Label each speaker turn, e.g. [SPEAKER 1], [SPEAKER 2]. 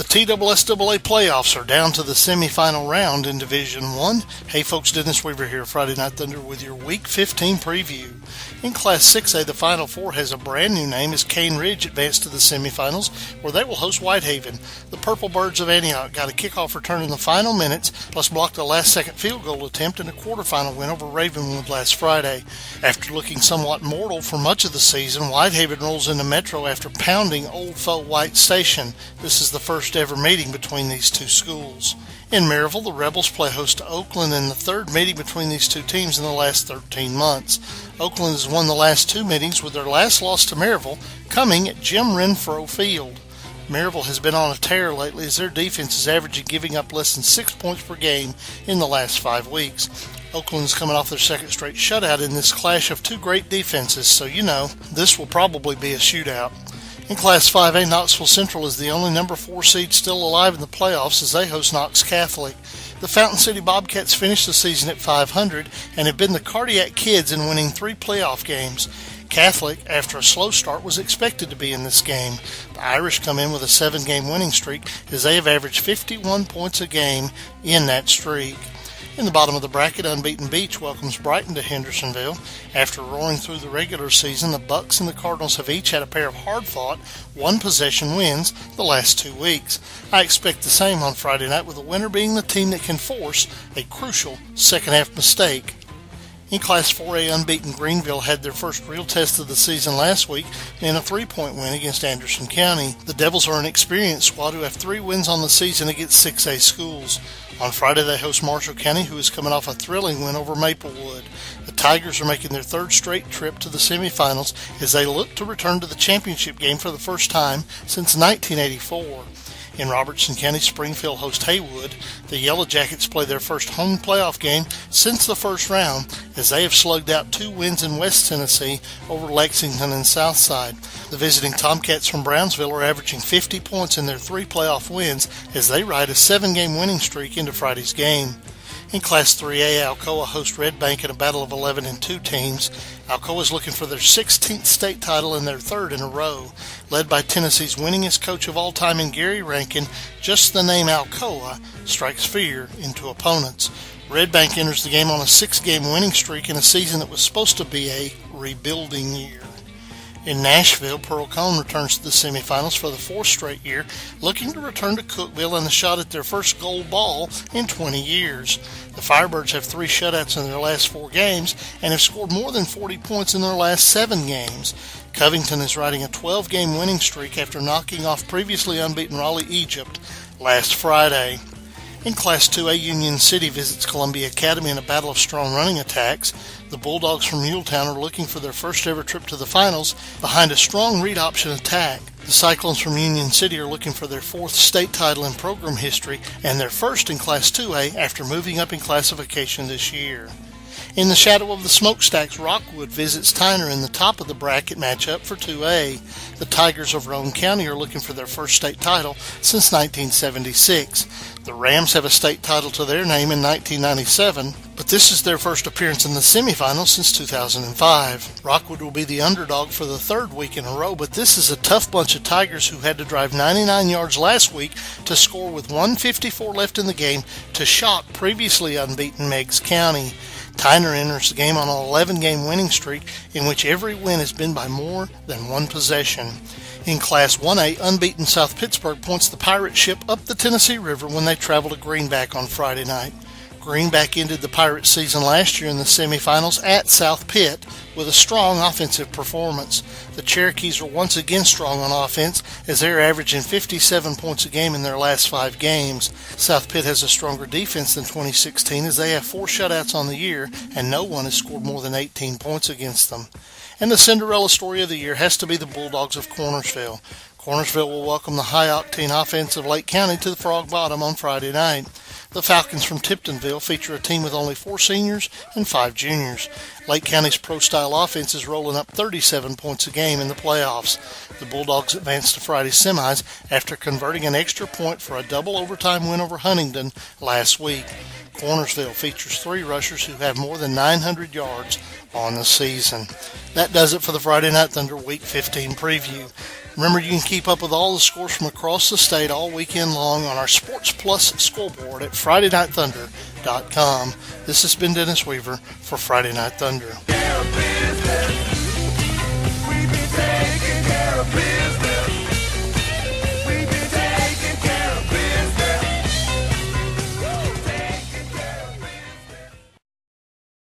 [SPEAKER 1] TSSAA playoffs are down to the semifinal round in Division 1. Hey folks, Dennis Weaver here, Friday Night Thunder with your Week 15 preview. In Class 6A, the Final Four has a brand new name as Cane Ridge advanced to the semifinals, where they will host Whitehaven. The Purple Birds of Antioch got a kickoff return in the final minutes, plus blocked a last-second field goal attempt in a quarterfinal win over Ravenwood last Friday. After looking somewhat mortal for much of the season, Whitehaven rolls into Metro after pounding Old Foe White Station. This is the first ever meeting between these two schools. In Maryville, the Rebels play host to Oakland in the third meeting between these two teams in the last 13 months. Oakland has won the last two meetings, with their last loss to Maryville coming at Jim Renfro Field. Maryville has been on a tear lately as their defense is averaging giving up less than 6 points per game in the last 5 weeks. Oakland is coming off their second straight shutout in this clash of two great defenses, so this will probably be a shootout. In Class 5A, Knoxville Central is the only number 4 seed still alive in the playoffs as they host Knox Catholic. The Fountain City Bobcats finished the season at .500 and have been the Cardiac Kids in winning 3 playoff games. Catholic, after a slow start, was expected to be in this game. The Irish come in with a 7-game winning streak as they have averaged 51 points a game in that streak. In the bottom of the bracket, Unbeaten Beach welcomes Brighton to Hendersonville. After roaring through the regular season, the Bucks and the Cardinals have each had a pair of hard-fought, one-possession wins the last 2 weeks. I expect the same on Friday night, with the winner being the team that can force a crucial second-half mistake. In Class 4A, Unbeaten Greenville had their first real test of the season last week in a 3-point win against Anderson County. The Devils are an experienced squad who have 3 wins on the season against 6A schools. On Friday, they host Marshall County, who is coming off a thrilling win over Maplewood. The Tigers are making their third straight trip to the semifinals as they look to return to the championship game for the first time since 1984. In Robertson County, Springfield hosts Haywood. The Yellow Jackets play their first home playoff game since the first round as they have slugged out 2 wins in West Tennessee over Lexington and Southside. The visiting Tomcats from Brownsville are averaging 50 points in their 3 playoff wins as they ride a 7-game winning streak into Friday's game. In Class 3A, Alcoa hosts Red Bank in a battle of 11-2 teams. Alcoa is looking for their 16th state title and their 3rd in a row. Led by Tennessee's winningest coach of all time in Gary Rankin, just the name Alcoa strikes fear into opponents. Red Bank enters the game on a 6-game winning streak in a season that was supposed to be a rebuilding year. In Nashville, Pearl Cone returns to the semifinals for the 4th straight year, looking to return to Cookeville and a shot at their first gold ball in 20 years. The Firebirds have 3 shutouts in their last 4 games and have scored more than 40 points in their last 7 games. Covington is riding a 12-game winning streak after knocking off previously unbeaten Raleigh Egypt last Friday. In Class 2A, Union City visits Columbia Academy in a battle of strong running attacks. The Bulldogs from Muletown are looking for their first ever trip to the finals behind a strong read option attack. The Cyclones from Union City are looking for their 4th state title in program history and their first in Class 2A after moving up in classification this year. In the shadow of the smokestacks, Rockwood visits Tyner in the top of the bracket matchup for 2A. The Tigers of Roane County are looking for their first state title since 1976. The Rams have a state title to their name in 1997, but this is their first appearance in the semifinals since 2005. Rockwood will be the underdog for the 3rd week in a row, but this is a tough bunch of Tigers who had to drive 99 yards last week to score with 1:54 left in the game to shock previously unbeaten Meigs County. Tyner enters the game on an 11-game winning streak in which every win has been by more than 1 possession. In Class 1A, unbeaten South Pittsburgh points the pirate ship up the Tennessee River when they travel to Greenback on Friday night. Greenback ended the Pirates season last year in the semifinals at South Pitt with a strong offensive performance. The Cherokees are once again strong on offense as they're averaging 57 points a game in their last 5 games. South Pitt has a stronger defense than 2016 as they have 4 shutouts on the year and no one has scored more than 18 points against them. And the Cinderella story of the year has to be the Bulldogs of Cornersville. Cornersville will welcome the high-octane offense of Lake County to the Frog Bottom on Friday night. The Falcons from Tiptonville feature a team with only 4 seniors and 5 juniors. Lake County's pro-style offense is rolling up 37 points a game in the playoffs. The Bulldogs advanced to Friday's semis after converting an extra point for a double overtime win over Huntingdon last week. Cornersville features 3 rushers who have more than 900 yards on the season. That does it for the Friday Night Thunder Week 15 preview. Remember, you can keep up with all the scores from across the state all weekend long on our Sports Plus scoreboard at FridayNightThunder.com. This has been Dennis Weaver for Friday Night Thunder.